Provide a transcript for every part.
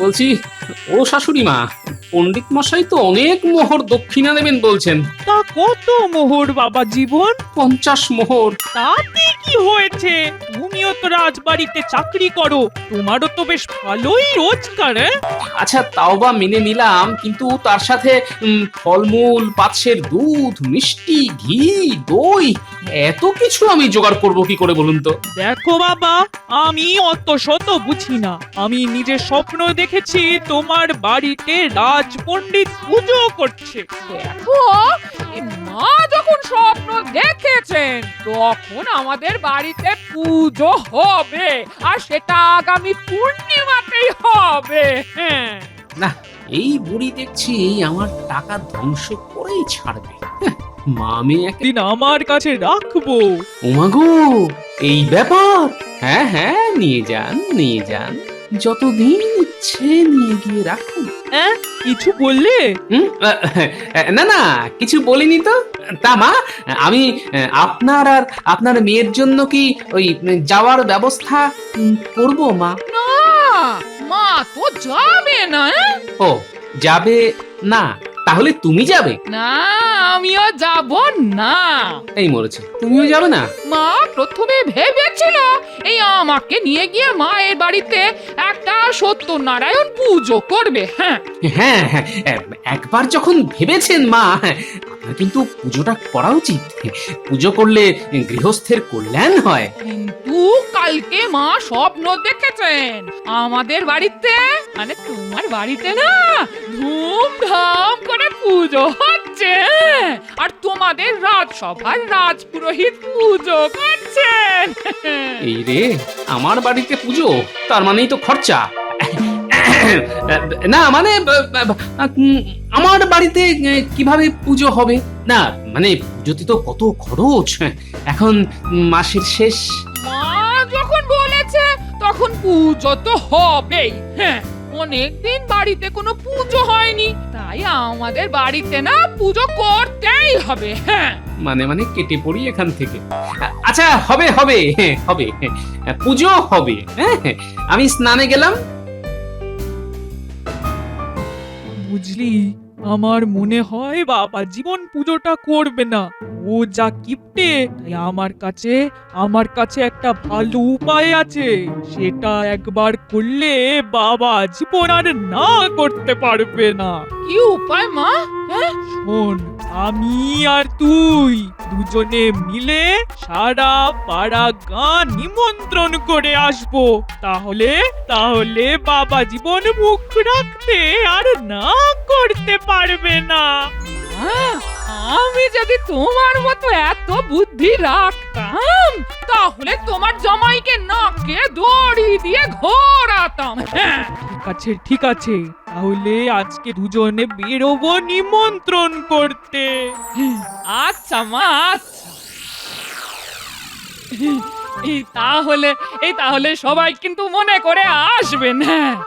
বলছি, ও শাশুড়ি মা, পণ্ডিত মশাই তো অনেক মোহর দক্ষিণা দেবেন বলছেন। তা কত মোহর বাবা জীবন? 50 মোহর। তাতে কি হয়েছে? তুমিও তো রাজবাড়িতে চাকরি করো, তোমারও তো বেশ ভালোই রোজগার। আচ্ছা, তাও বা মেনে নিলাম, কিন্তু তার সাথে ফলমূল, পাচ্ছের দুধ, মিষ্টি, ঘি, দই, এত কিছু আমি জোগাড় করব কি করে বলুন তো? দেখো বাবা, আমি অত শত বুঝি না। আমি নিজের স্বপ্ন দেখেছি তোমার বাড়িতে রাজপণ্ডিত পুজো করছে। দেখো, এই মা যখন স্বপ্ন দেখেছেন তখন আমাদের বাড়িতে পুজো হবে, আর সেটা আগামী পূর্ণিমাতেই হবে। হ্যাঁ, না, এই বুড়ি দেখছি আমার টাকা ধ্বংস করেই ছাড়বে। মা মেয়ে এক দিন আমার কাছে রাখবো। ওমাগো, এই ব্যাপার? হ্যাঁ হ্যাঁ, নিয়ে যান নিয়ে যান, যতদিন ইচ্ছে নিয়ে গিয়ে রাখুন। কিছু বললে? না না, কিছু বলিনি তো। তা মা, আমি আপনার আর আপনার মেয়ের জন্য কি ওই যাওয়ার ব্যবস্থা করব মা? না, মা তো যাবে না। ও, যাবে না? তাহলে তুমি যাবে? না, আমিও যাব না। এই মরেছে, তুমিও যাবে না? মা প্রথমে ভেবেছিল এই আমাকে নিয়ে গিয়ে মায়ের বাড়িতে একটা সত্যনারায়ণ পুজো করবে। হ্যাঁ, হ্যাঁ হ্যাঁ, একবার যখন ভেবেছেন মা, আপনার কিন্তু পুজোটা করা উচিত। পুজো করলে গৃহস্থের কল্যাণ হয়। কিন্তু কালকে মা স্বপ্ন দেখেছেন আমাদের বাড়িতে, মানে তোমার বাড়িতে না, ধুমধাম করে পুজো হচ্ছে, আর তোমাদের রাজসভার রাজপুরোহিত পুজো করছেন। এই রে, আমার বাড়িতে পুজো, তার মানেই তো খরচা। না মানে, আমার বাড়িতে কিভাবে পুজো হবে? না মানে, পুজোতে তো কত খরচ। এখন মাসের শেষ। মা যখন বলেছে তখন পুজো তো হবেই। হ্যাঁ, অনেকদিন বাড়িতে কোনো পুজো হয়নি, তাই আমাদের বাড়িতে না পুজো করতেই হবে। হ্যাঁ, মানে মানে কেটে পড়ি এখান থেকে। আচ্ছা, হবে হবে হবে, পুজো হবে। হ্যাঁ, আমি স্নানে গেলাম। বুঝলি, আমার মনে হয় বাবা জীবন পুজোটা করবে না। ও যা কিপটে, তাই আমার কাছে একটা ভালো উপায় আছে। সেটা একবার করলে বাবা জীবন আর না করতে পারবে না। কি উপায় মা? হ্যাঁ, শোন, আমি আর তুই দুজনে মিলে সারা পাড়া গাঁ নিমন্ত্রণ করে আসবো। তাহলে তাহলে বাবা জীবন মুখ রাখতে আর না করতে পারবে না। আহ, আমি যদি তোমার মতো এত বুদ্ধি রাখতাম তাহলে তোমার জামাইকে নাকে দড়ি দিয়ে ঘোরাতাম। হ্যাঁ, ঠিক আছে, তাহলে আজকে দুজনে বেরোবো নিমন্ত্রণ করতে। আচ্ছা মা, আচ্ছা। তাহলে সবাই কিন্তু মনে করে আসবেন।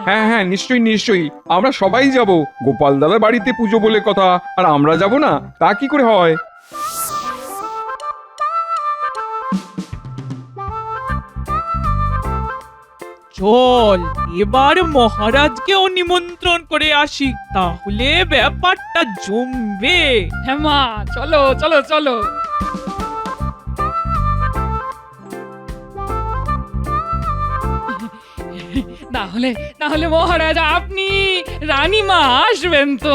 হ্যাঁ হ্যাঁ, নিশ্চয়ই নিশ্চয়ই, আমরা সবাই যাব। গোপাল দাদার বাড়িতে পুজো বলে কথা, আর আমরা যাব না তা কি করে হয়? চল এবার মহারাজকেও নিমন্ত্রণ করে আসি, তাহলে ব্যাপারটা জমবে। হ্যাঁ মা, চলো চলো চলো। তাহলে মহারাজ আপনি রানীমা আসবেন তো?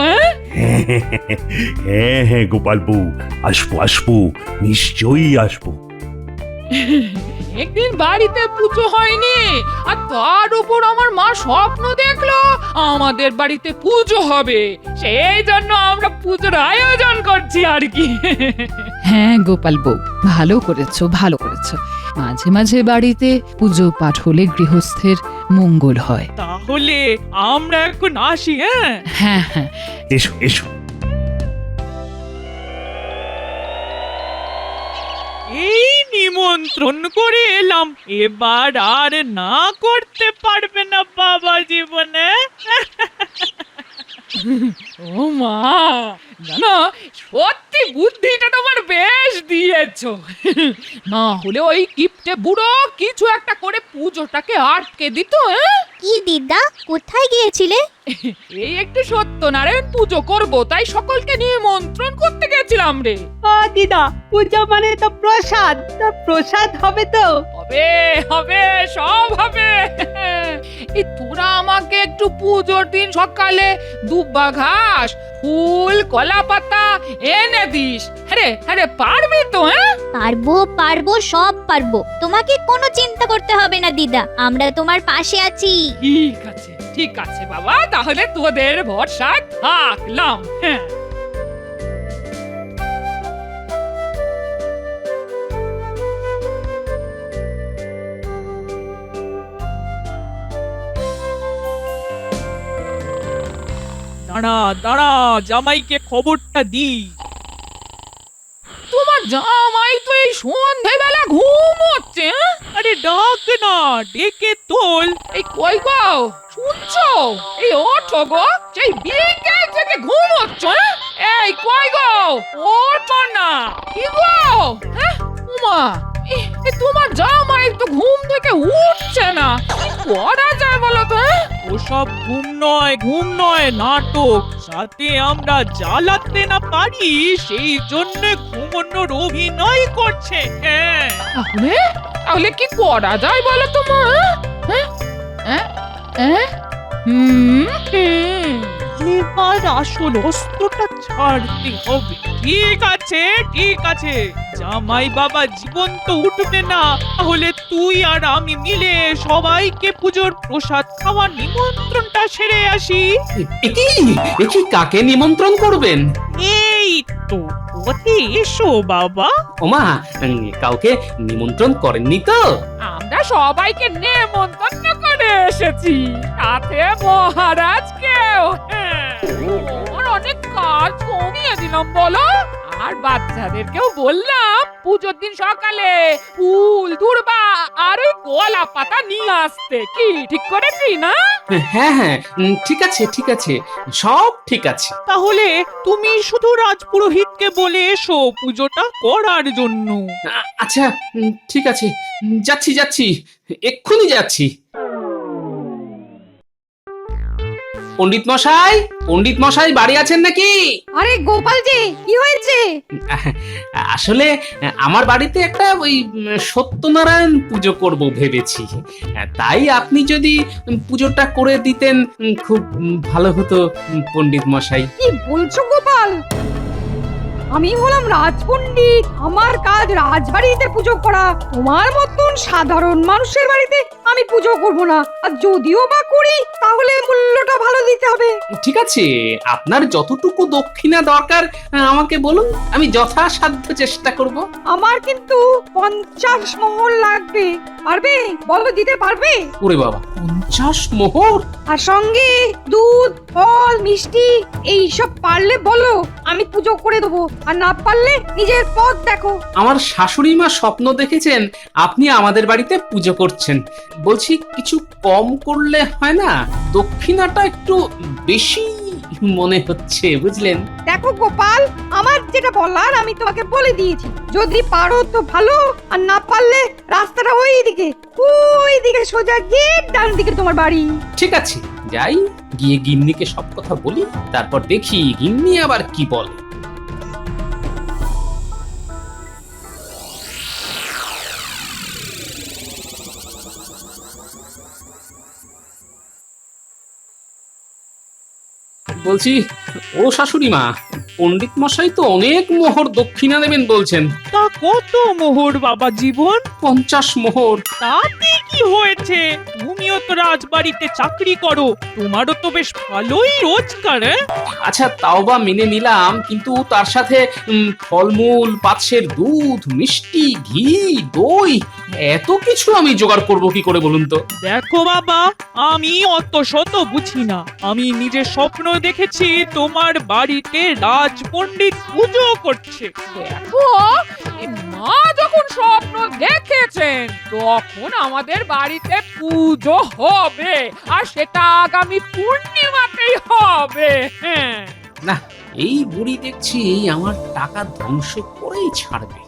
হ্যাঁ হ্যাঁ গোপাল বউ, আসবো আসবো, নিশ্চয়ই আসবো। একদিন বাড়িতে পুজো হয়নি, আর তার উপর আমার মা স্বপ্ন দেখলো আমাদের বাড়িতে পুজো হবে, সেই জন্য আমরা পুজোর আয়োজন করছি আর কি। হ্যাঁ গোপাল বউ, ভালো করেছো ভালো করেছো। মাঝে মাঝে বাড়িতে পুজো পাঠ হলে গৃহস্থের মঙ্গল হয়। তাহলে আমরা এখন আসি। হ্যাঁ হ্যাঁ হ্যাঁ, এসো এসো। এই নিমন্ত্রণ করে এলাম, এবার আর না করতে পারবে না বাবা জীবনে। ও মা, জানো সত্যি বুদ্ধিটা তোমার বেশ দিয়েছে। করেছো না হলে ওই কিপটে বুড়ো কিছু একটা করে পুজোটাকে আটকে দিত। কি দিদা, কোথায় গিয়েছিলে? এই একটু সত্যনারায়ণ পুজো করব, তাই সকলকে নিমন্ত্রণ করতে গেছিলাম রে। দিদা, পূজা মানে তো প্রসাদ, তা প্রসাদ হবে তো? হবে হবে, সব হবে। এই তোরা আমাকে একটু পুজোর দিন সকালে দুব্বা ঘাস, ফুল, কলা পাতা এনে দিস। হ্যাঁ পারবি তো? পারবো পারবো, সব পারবো। তোমাকে কোনো চিন্তা করতে হবে না দিদা, আমরা তোমার পাশে আছি। ঠিক আছে বাবা, তাহলে তোদের ভরসায় থাকলাম। হ্যাঁ দাঁড়া দাঁড়া, জামাইকে খবরটা দি। তোমার জামাই তো এই সন্ধেবেলা ঘুমোচ্ছে। আরে ডাক না, ডেকে তোল। এই কই গো, শুনছো? এই ওঠো গো, সেই বিকেল থেকে ঘুমোচ্ছ। এই কই গো, ওঠো না। কি গো, হ্যাঁ উমা, তোমার জামাই তো ঘুম থেকে উঠছে না, কি করা যায় বলো তো? ওসব ঘুম নয়, নাটক। সাথে আমরা জ্বালাতে না পারি, সেই জন্য ঘুমানোর অভিনয় করছে। হ্যাঁ, তাহলে কি করা যায় বলো তো মা? এবার আসল অস্ত্রটা ছাড়তে হবে। ঠিক আছে, জামাই বাবা জীবন্ত উঠবে না, তাহলে তুই আর আমি মিলে সবাইকে পুজোর প্রসাদ খাওয়ার নিমন্ত্রণটা সেরে আসি। একি কাকে নিমন্ত্রণ করবেন? এই তো পথে এসো বাবা। ওমা, কাউকে নিমন্ত্রণ করেননি তো? আমরা সবাইকে নেমন্তন্ন করে এসেছি, সাথে মহারাজকেও। ওর অনেক কাজ কমিয়ে দিলাম বলো, আর বাচ্চাদেরকেও বললাম পুজোর দিন সকালে ফুল, দূর্বা আর ওই কলা পাতা নিয়ে আসতে। কি ঠিক করেছি না? হ্যাঁ, ঠিক আছে, সব ঠিক আছে। তাহলে তুমি শুধু রাজপুরোহিতকে বলে এসো পুজোটা করার জন্য। আচ্ছা, ঠিক আছে, যাচ্ছি, এক্ষুনি যাচ্ছি। পণ্ডিত মশাই বাড়ি আছেন নাকি? আরে গোপাল জি, কি হয়েছে? আসলে আমার বাড়িতে একটা ওই সত্যনারায়ণ পুজো করব ভেবেছি, তাই আপনি যদি পুজোটা করে দিতেন খুব ভালো হতো পণ্ডিত মশাই। কি বলছো গোপাল? আমি হলাম রাজপণ্ডিত, আমার কাজ রাজবাড়িতে পুজো করা। তোমার মতন সাধারণ মানুষের বাড়িতে আমি পুজো করব না, আর যদিও বা করি তাহলে মূল্যটা ভালো দিতে হবে। ঠিক আছে, আপনার যতটুকু দক্ষিণা দরকার আমাকে বলুন, আমি যথাসাধ্য চেষ্টা করব। আমার কিন্তু 50 মোহর লাগবে। পারবে? বলো, দিতে পারবে? ওরে বাবা, 50 মোহর? আর সঙ্গে দুধ, ফল, মিষ্টি এই সব পারলে বলো, আমি পুজো করে দেবো। আর না পারলে নিজের পথ দেখো। আমার শাশুড়ি মা স্বপ্ন দেখেছেন আপনি আমাদের বাড়িতে পুজো করছেন, বলছি কিছু কম করলে হয় না? দক্ষিণাটা একটু বেশি মনে হচ্ছে, বুঝলেন? দেখো গোপাল, আমার যেটা বলার আমি তোমাকে বলে দিয়েছি। যদি পারো তো ভালো, আর না পারলে রাস্তাটা ওই দিকে সোজা গিয়ে ডান দিকে তোমার বাড়ি। ঠিক আছে, যাই, গিয়ে গিন্নিকে সব কথা বলি, তারপর দেখি গিন্নি আবার কি বলে। বলছি, ও শাশুড়ি মা, পণ্ডিত মশাই তো অনেক মোহর দক্ষিণা নেবেন বলছেন। তা কত মোহর বাবা জীবন? 50 মোহর। তাতে কি হয়েছে? তুমিও তো রাজবাড়িতে চাকরি করো, তোমারও তো বেশ ভালোই রোজগার। আচ্ছা, তাও বা মেনে নিলাম, কিন্তু তার সাথে ফলমূল, পাচ্ছের দুধ, মিষ্টি, ঘি, দই এত কিছু আমি জোগাড় করব কি করে বলুন তো? দেখো বাবা, আমি অত শত বুঝি না। আমি নিজে স্বপ্ন দেখেছি তোমার বাড়িতে রাজপণ্ডিত পুজো করছে। দেখো, এই মা যখন স্বপ্ন দেখেছেন তখন আমাদের বাড়িতে পুজো হবে, আর সেটা আগামী পূর্ণিমাতেই হবে। হ্যাঁ, না, এই বুড়ি দেখছি আমার টাকা ধ্বংস করেই ছাড়বে।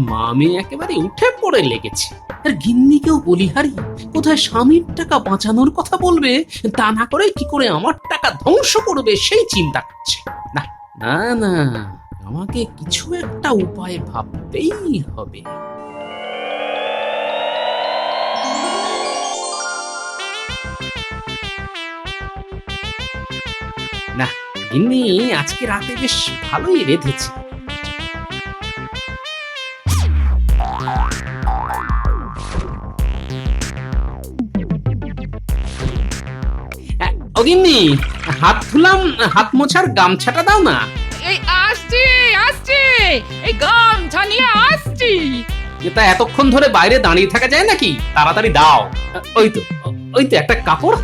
মা মেয়ে একেবারে উঠে পড়ে লেগেছে। আর গিন্নিকেও বলিহারি কোথায় স্বামীর টাকা বাঁচানোর কথা বলবে, তা না করে কি করে আমার টাকা ধ্বংস করবে সেই চিন্তা করছে। না না না, আমাকে কিছু একটা উপায় ভাবতেই হবে। না, গিন্নি আজকে রাতে বেশ ভালোই রেঁধেছে। ও গিন্নি, হাত ধুলাম, হাত মোছার গামছাটা দাও না। এই আসছি আসছি, এই গামছা নিয়ে আসছি। এটা এতক্ষণ ধরে বাইরে দাঁড়িয়ে থাকা যায় নাকি? তাড়াতাড়ি দাও। ওই তো একটা কাপড়,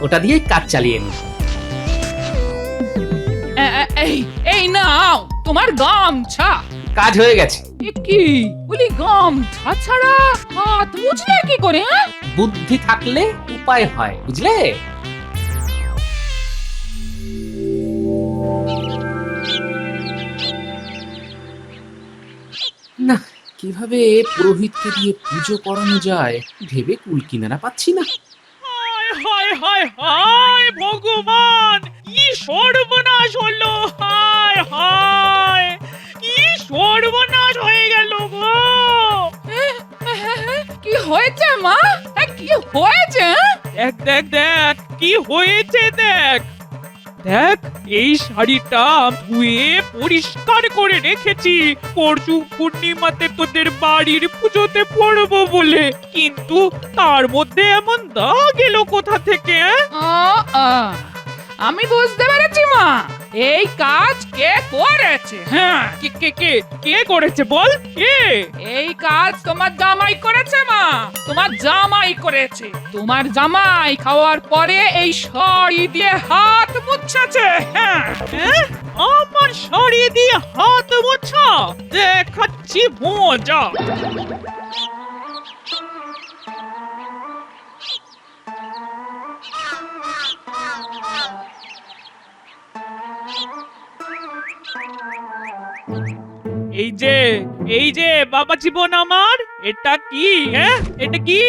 ওটা দিয়ে কাজ চালিয়ে নি। এই এই নাও তোমার গামছা। কাজ হয়ে গেছে। এ কি বলি, গামছা ছাড়া হাত মুছলে কি করে? হ্যাঁ, বুদ্ধি থাকলে উপায় হয়, বুঝলে? না, কিভাবে পুরোহিতকে দিয়ে পুজো করানো যায় ভেবে কুল কিনারা পাচ্ছি না। হায় হায় হায় হায় ভগবান, কি সর্বনাশ হলো! হায় হায়, কি সর্বনাশ হয়ে গেল গো! কি হয়েছে মা? কি হয়েছে? দেখ দেখ দেখ কি হয়েছে, দেখ দেখ, এই শাড়িটা ধুয়ে পরিষ্কার করে রেখেছি পরশু পূর্ণিমাতে তোদের বাড়ির পুজোতে পরবো বলে, কিন্তু তার মধ্যে এমন দাগ এলো কোথা থেকে? আমি বুঝতে পেরেছি মা, এই কাজ কে করেছে। হ্যাঁ, কে কে কে কে করেছে বল? কে? এই কাজ তোমার জামাই করেছে মা, তোমার জামাই করেছে। তোমার জামাই খাওয়ার পরে এই শাড়ি দিয়ে হাত মুছেছে। হ্যাঁ, হ্যাঁ? আমার শাড়ি দিয়ে হাত মোছা? দেখাচ্ছি মজা। এই যে বাবা জীবন আমার, এটা কি? হ্যাঁ, এটা কি?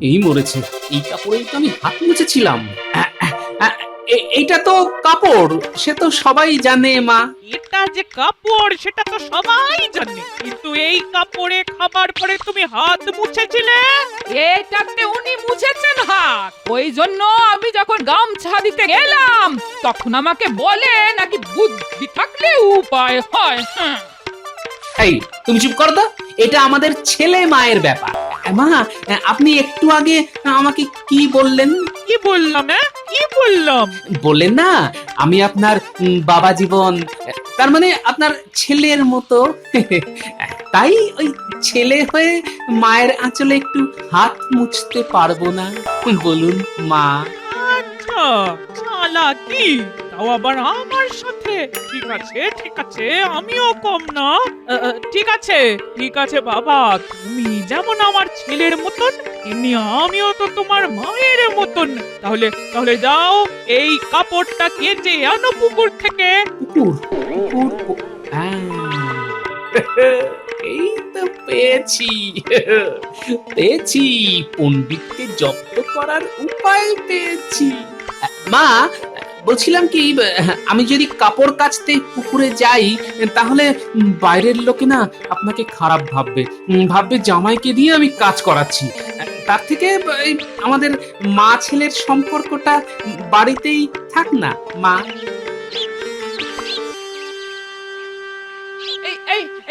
এই মরেছে, এই কাপড়েই তো আমি হাত মুছেছিলাম। এইটা তো কাপড়, সে তো সবাই জানে মা। এটা যে কাপড় সেটা তো সবাই জানে, কিন্তু এই কাপড়ে খাবার পরে তুমি হাত মুছেছিলে। এটাতে উনি মুছেছেন হাত, ওই জন্য আমি যখন গামছা দিতে গেলাম তখন আমাকে বলে নাকি বুদ্ধি থাকলে উপায় হয়। হ্যাঁ, এই তুমি চুপ কর তো, এটা আমাদের ছেলে মায়ের ব্যাপার। মা, আপনি একটু আগে আমাকে কি বললেন? কি বললাম? কি বললাম? বললেন না আমি আপনার বাবা জীবন, তার মানে আপনার ছেলের মতো। তাই ওই ছেলে হয়ে মায়ের আঁচলে একটু হাত মুছতে পারবো না বলুন মা? আচ্ছা, চালাকি, তাও আবার আমার সাথে। ঠিক আছে ঠিক আছে, আমিও কম না। ঠিক আছে বাবা, তুমি যেমন আমার ছেলের মতন, এমনি আমিও তো তোমার মায়ের মতন। তাহলে যাও, এই কাপড়টা কেচে আনো পুকুর থেকে। পুকুর? এই তো পেয়েছি পণ্ডিতকে জব্দ করার উপায় পেয়েছি। মা, বলছিলাম কি, আমি যদি কাপড় কাচতে পুকুরে যাই তাহলে বাইরের লোকে না আপনাকে খারাপ ভাববে জামাইকে দিয়ে আমি কাজ করাচ্ছি। তার থেকে আমাদের মা ছেলের সম্পর্কটা বাড়িতেই থাক না মা।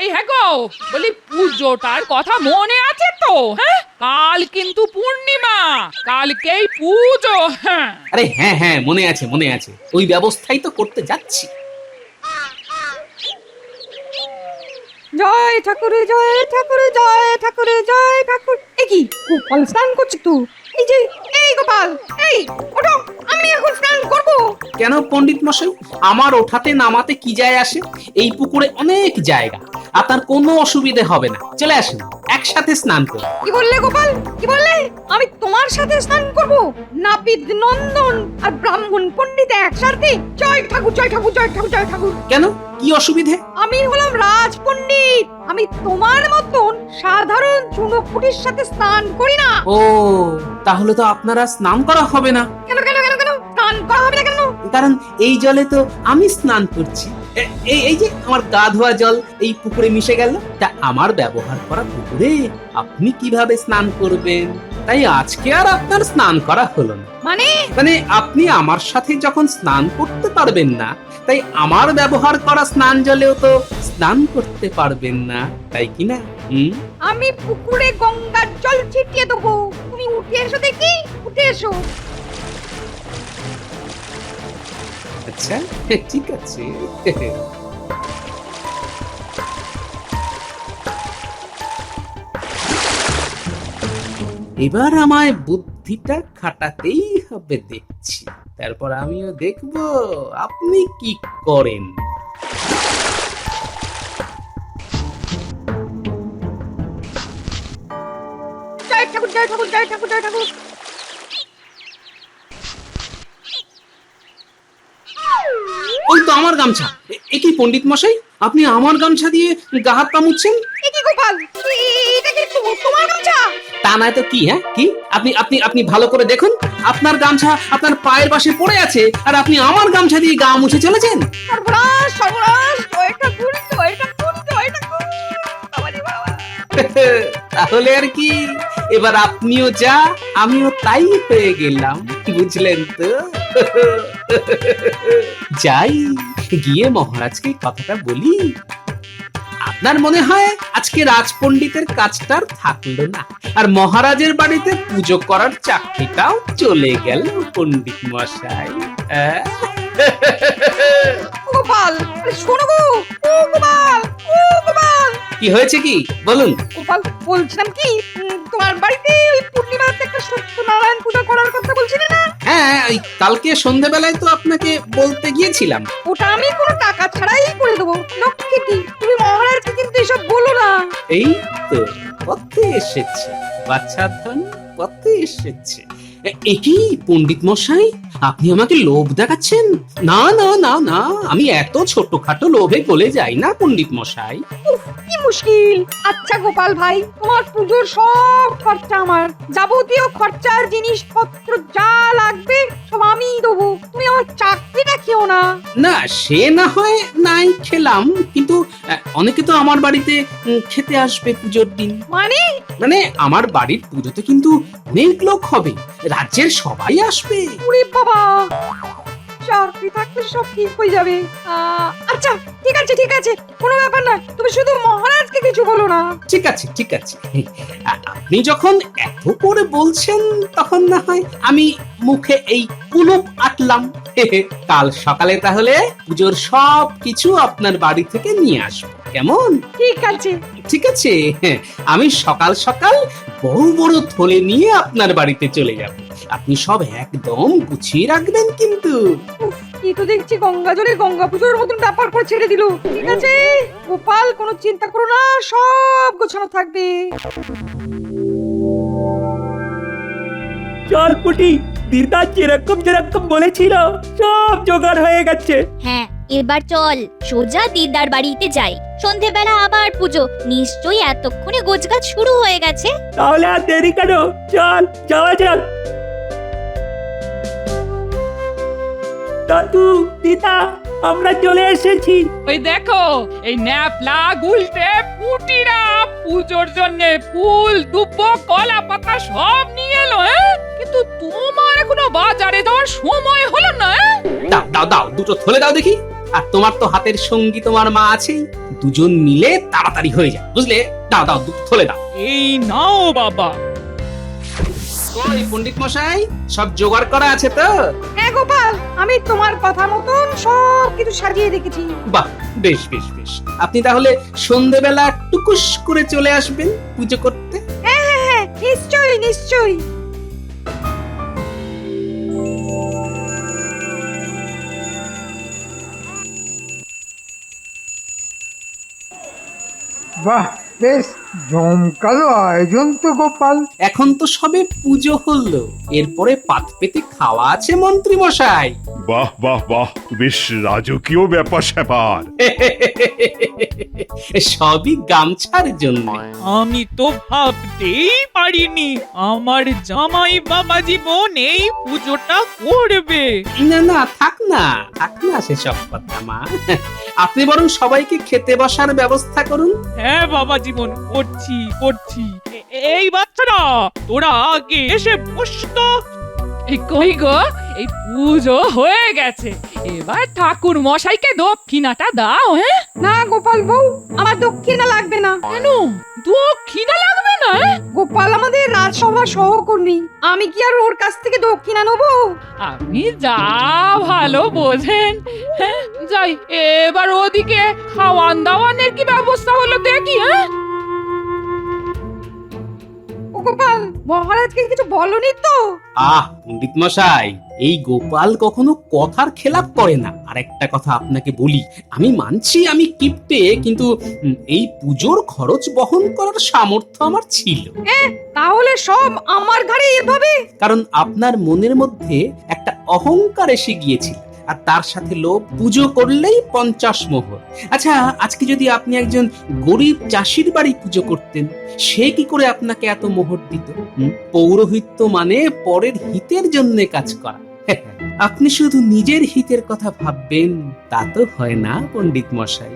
এই হ্যাঁ গো, বলি পুজোটার কথা মনে আছে তো? হ্যাঁ, কাল কিন্তু পূর্ণিমা, কালকেই পুজো। হ্যাঁ, আরে হ্যাঁ মনে আছে, ওই ব্যবস্থাই তো করতে যাচ্ছি। জয় ঠাকুর, জয় ঠাকুর, জয় ঠাকুর, জয় ঠাকুর। এ কি, গোপাল স্নান করছে তো? এই গোপাল, এই ওঠো, আমি এখন স্নান করব। কেন পণ্ডিত মশাই, আমার ওঠাতে নামাতে কি যায় আসে? এই পুকুরে অনেক জায়গা, আপনার কোনো অসুবিধে হবে না। চলে আসুন, একসাথে স্নান করুন। কি বললে গোপাল, কি বললে? আমি তোমার সাথে স্নান করব? নাপিত নন্দন আর ব্রাহ্মণ পণ্ডিত একসাথে? জয় ঠাকুর, জয় ঠাকুর, জয় ঠাকুর, জয় ঠাকুর। কেন, কি অসুবিধে? আমি হলাম রাজ পণ্ডিত, আমি তোমার মতন সাধারণ চুনোপুটির সাথে স্নান করি না। ও তাহলে তো আপনারা স্নান করা হবে না, কেন কেন কেন কেন স্নান করা হবে না কেন? কারণ এই জলে তো আমি স্নান করছি। এই যে আমার গা ধোয়া জল এই পুকুরে মিশে গেল, তা আমার ব্যবহার করা পুকুরে আপনি কিভাবে স্নান করবেন? তাই আজকে আর আপনার স্নান করা হলো না। মানে আপনি আমার সাথে যখন স্নান করতে পারবেন না, তাই আমার ব্যবহার করা স্নান জলেও তো স্নান করতে পারবেন না, তাই কি না? আমি পুকুরে গঙ্গার জল ছিটিয়ে দেবো, তুমি উঠে এসো দেখি, উঠে এসো। আচ্ছা ঠিক আছে। এবার আমায় বুদ্ধিটা খাটাতেই হবে দেখছি, তারপর আমিও দেখব আপনি কি করেন। জয় ঠাকুর, জয় ঠাকুর, জয় ঠাকুর, জয় ঠাকুর। ওই তো আমার গামছা। এ কি পণ্ডিত মশাই, আপনি আমার গামছা দিয়ে গা হাত পা মুছছেন? এ কি গোপাল, এটা কি তোমার গামছা? তা নয় তো কি? হ্যাঁ কি? আপনি আপনি আপনি ভালো করে দেখুন, আপনার গামছা আপনার পায়ের পাশে পড়ে আছে, আর আপনি আমার গামছা দিয়ে গা মুছে চলেছেন। সর্বনাশ, সর্বনাশ, জয় ঠাকুর, জয় ঠাকুর, জয় ঠাকুর। বাবারে বাবা। তাহলে আর কি, এবার আপনিও যা আমিও তাই হয়ে গেলাম, বুঝলেন তো? যাই গিয়ে মহারাজকে কথাটা বলি। আপনার মনে হয় আজকে রাজপণ্ডিতের কাজটা আর থাকলো না, আর মহারাজের বাড়িতে পুজো করার চাকরিটাও চলে গেল পণ্ডিত মশাই। গোপাল, আরে শোনো গো, ও গোপাল, ও গোপাল। কি হয়েছে কি বলুন? গোপাল, বলছিলাম কি, তোমার বাড়িতে ওই পূর্ণিমাতে একটা সত্যনারায়ণ পূজা করার কথা বলছিলে না? হ্যাঁ, ওই কালকে সন্ধ্যাবেলায় তো আপনাকে বলতে গিয়েছিলাম। ওটা আমি কোনো টাকা ছাড়াই করে দেবো, লক্ষ্মী কি। তুমি মহারাজকে কিন্তু এসব বলো না। এই তো পথে এসেছে, বাচ্চা ধন পথে এসেছে। একই পণ্ডিত মশাই, আপনি আমাকে লোভ দেখাচ্ছেন? না না না না, আমি এত ছোটখাটো লোভে গলে যাই না পণ্ডিত মশাই। কি মুশকিল। আচ্ছা গোপাল ভাই, তোমার পুজোর সব খরচা আমার, যাবতীয় খরচার জিনিসপত্র যা লাগবে সব আমিই দেবো, তুমি আমার চাকরিটা খেও না। না সে না হয় নাই খেলাম, কিন্তু অনেকে তো আমার বাড়িতে খেতে আসবে পুজোর দিন। মানে আমার বাড়ির পুজোতে কিন্তু অনেক লোক হবে, রাজ্যের সবাই আসবে। ওরে বাবা, চাকরি থাকলে সব ঠিক হয়ে যাবে। আচ্ছা ঠিক আছে, ঠিক আছে, কোনো ব্যাপার না, তুমি শুধু মহারাজকে কিছু বলো না। ঠিক আছে ঠিক আছে, আপনি যখন এত করে বলছেন তখন না হয় আমি মুখে এই কুলুপ আটলাম। কাল সকালে তাহলে পুজোর সব কিছু আপনার বাড়ি থেকে নিয়ে আসবো, কেমন? ঠিক আছে। ঠিক আছে, আমি সকাল সকাল বড় বড় থলে নিয়ে আপনার বাড়িতে চলে যাব, আপনি সব একদম গুছিয়ে রাখবেন কিন্তু। এই তো দেখছি গঙ্গা জলে গঙ্গা পুজোর মতন ব্যাপার করে ছেড়ে দিল। ঠিক আছে গোপাল, কোনো চিন্তা করো না, সব গোছানো থাকবে। চল পুটি, দিদা যেরকম যেরকম বলেছিল সব জোগাড় হয়ে গেছে। হ্যাঁ, এবার চল সোজা দিদার বাড়িতে যাই। সন্ধেবেলা আবার পুজো, নিশ্চয়ই এতক্ষণে গোছগাছ শুরু হয়ে গেছে। তাহলে আর দেরি কেন, চল যাওয়া যাক। দাদু, দিদা, আমরা চলে এসেছি। ওই দেখো, এই ন্যাপলা গুলটে পুটিরা পুজোর জন্য ফুল, দুব্ব, কলা পাতা সব নিয়ে এলো। কিন্তু তোমার এখনো বাজারে যাওয়ার সময় হলো না। দাও দাও দাও, দুটো থলে দাও দেখি। আর তোমার তো হাতের সঙ্গী তোমার মা আছেই, দুজন মিলে তাড়াতাড়ি হয়ে যায়, বুঝলে? দাও দাও, দুটো থলে দাও। এই নাও বাবা। ওই পণ্ডিত মশাই, সব জোগাড় করা আছে তো? হ্যাঁ গোপাল, আমি তোমার কথা মতন সব কিছু সাজিয়ে রেখেছি। বাহ, বেশ বেশ বেশ। আপনি তাহলে সন্ধেবেলা টুকুস করে চলে আসবেন পুজো করতে। হ্যাঁ হ্যাঁ হ্যাঁ, নিশ্চয়ই নিশ্চয়ই। বাহ, বেশ জমকালো আয়োজন তো গোপাল। এখন তো সবে পুজো হলো, এরপরে পাত পেতে খাওয়া আছে মন্ত্রী মশাই। বাহ বাহ বাহ, বেশ রাজকীয় ব্যাপার স্যাপার। সবই গামছার জন্য। আমি তো ভাবতেই পারিনি আমার জামাই বাবা জীবন এই পুজোটা করবে। না না, থাক না সেসব কথা মা। আপনি বরং সবাইকে খেতে বসার ব্যবস্থা করুন। হ্যাঁ বাবা জীবন, করছি করছি। এই বাচ্চারা, তোরা আগে এসে বসতো। এই কই গো, এই পুজো হয়ে গেছে, এবার ঠাকুর মশাইকে দক্ষিণাটা দাও। হ্যাঁ, না গোপাল বউ, আমার দক্ষিণা লাগবে না। কেন দক্ষিণা লাগবে না? গোপাল আমাদের রাজসভা সহকর্মী, আমি কি আর ওর কাছ থেকে দক্ষিণা নেবো? আপনি যা ভালো বোঝেন। হ্যাঁ, যাই এবার ওদিকে খাওয়ান দাওয়ানের কি ব্যবস্থা হলো দেখি। হ্যাঁ, ও গোপাল, মহারাজকে কিছু বলনি তো? পণ্ডিত মশাই, এই গোপাল কখনো কথার খেলাপ করে না। আর একটা কথা আপনাকে বলি, আমি মানছি আমি কিপ্টে, কিন্তু এই পুজোর খরচ বহন করার সামর্থ্য আমার ছিল। তাহলে সব আমার ঘাড়ে এভাবে? কারণ আপনার মনের মধ্যে একটা অহংকার এসে গিয়েছিল, আর তার সাথে লোভ। পুজো করলেই 50 মোহর। আচ্ছা, আজকে যদি আপনি একজন গরিব চাষির বাড়ি পুজো করতেন, সে কি করে আপনাকে এত মোহর দিত? পৌরোহিত্য মানে পরের হিতের জন্য কাজ করা। আপনি শুধু নিজের হিতের কথা ভাববেন, তা তো হয় না পণ্ডিত মশাই।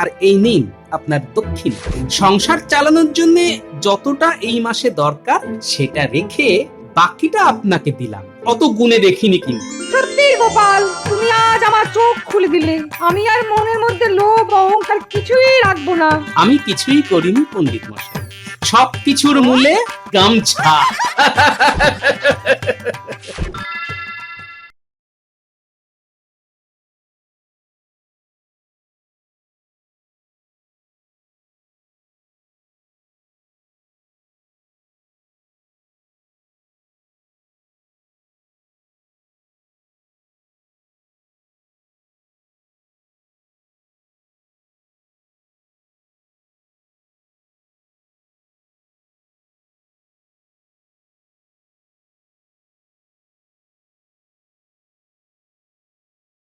আর এই নিন আপনার দক্ষিণ। সংসার চালানোর জন্য যতটা এই মাসে দরকার সেটা রেখে বাকিটা আপনাকে দিলাম। অত গুণে দেখিনি কিন্তু। সত্যি গোপাল, তুমি আজ আমার চোখ খুলে দিলে। আমি আর মনের মধ্যে লোভ অহংকার কিছুই রাখবো না। আমি কিছুই করিনি পণ্ডিত মশাই, সব কিছুর মূলে গামছা।